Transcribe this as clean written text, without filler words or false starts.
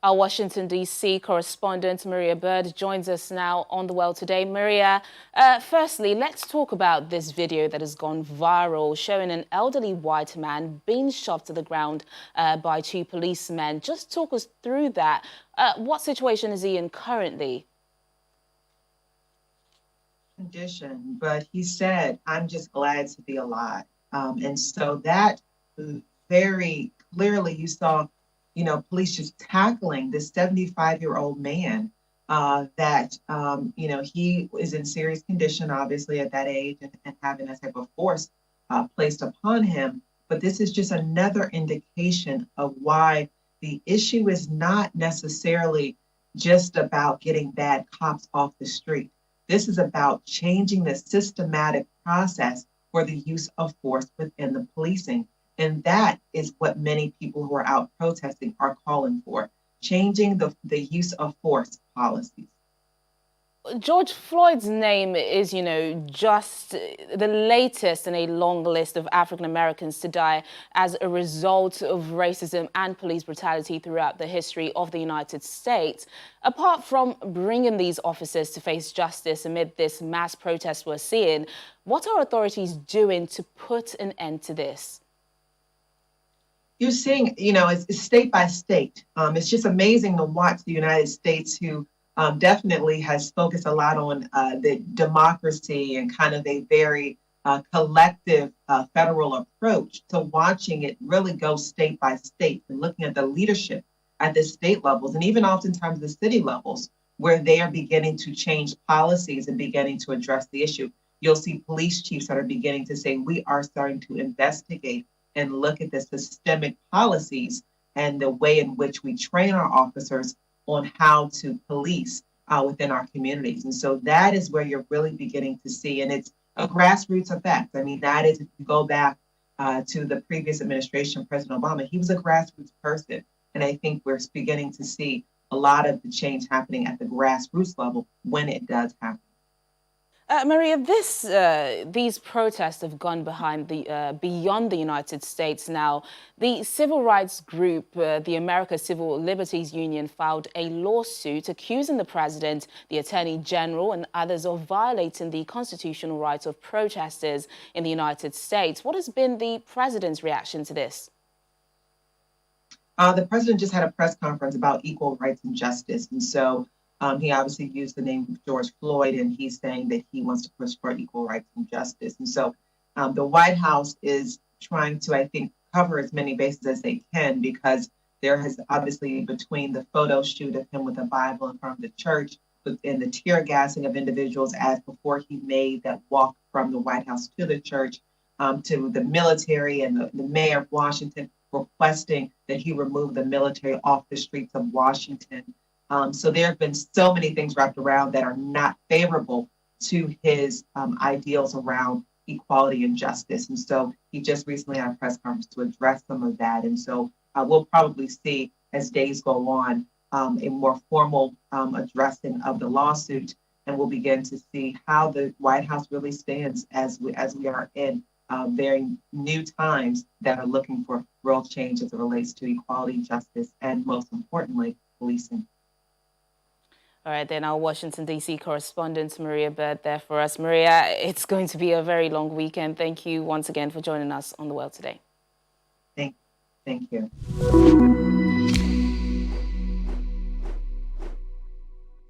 Our Washington, D.C. correspondent Maria Bird joins us now on The World Today. Maria, firstly, let's talk about this video that has gone viral, showing an elderly white man being shot to the ground by two policemen. Just talk us through that. What situation is he in currently? Condition, but he said, "I'm just glad to be alive." And so that very clearly you saw, police just tackling this 75-year-old man that, he is in serious condition, obviously, at that age and having that type of force placed upon him. But this is just another indication of why the issue is not necessarily just about getting bad cops off the street. This is about changing the systematic process for the use of force within the policing. And that is what many people who are out protesting are calling for, changing the use of force policies. George Floyd's name is, just the latest in a long list of African Americans to die as a result of racism and police brutality throughout the history of the United States. Apart from bringing these officers to face justice amid this mass protest we're seeing, what are authorities doing to put an end to this? You're seeing, it's state by state. It's just amazing to watch the United States, who definitely has focused a lot on the democracy and kind of a very collective federal approach, to watching it really go state by state and looking at the leadership at the state levels and even oftentimes the city levels, where they are beginning to change policies and beginning to address the issue. You'll see police chiefs that are beginning to say, we are starting to investigate and look at the systemic policies and the way in which we train our officers on how to police within our communities. And so that is where you're really beginning to see, and it's a grassroots effect. I mean, that is, if you go back to the previous administration, President Obama, he was a grassroots person. And I think we're beginning to see a lot of the change happening at the grassroots level when it does happen. Maria, these protests have gone beyond the United States now. The civil rights group, the American Civil Liberties Union, filed a lawsuit accusing the president, the attorney general, and others of violating the constitutional rights of protesters in the United States. What has been the president's reaction to this? The president just had a press conference about equal rights and justice. And so he obviously used the name George Floyd, and he's saying that he wants to push for equal rights and justice. And so the White House is trying to, I think, cover as many bases as they can, because there has obviously, between the photo shoot of him with a Bible in front of the church and the tear gassing of individuals as before he made that walk from the White House to the church, to the military and the mayor of Washington requesting that he remove the military off the streets of Washington. So there have been so many things wrapped around that are not favorable to his ideals around equality and justice. And so he just recently had a press conference to address some of that. And so we'll probably see, as days go on, a more formal addressing of the lawsuit, and we'll begin to see how the White House really stands as we are in very new times that are looking for real change as it relates to equality, justice, and most importantly, policing. All right, then our Washington, D.C. correspondent, Maria Bird, there for us. Maria, it's going to be a very long weekend. Thank you once again for joining us on The World Today. Thank you.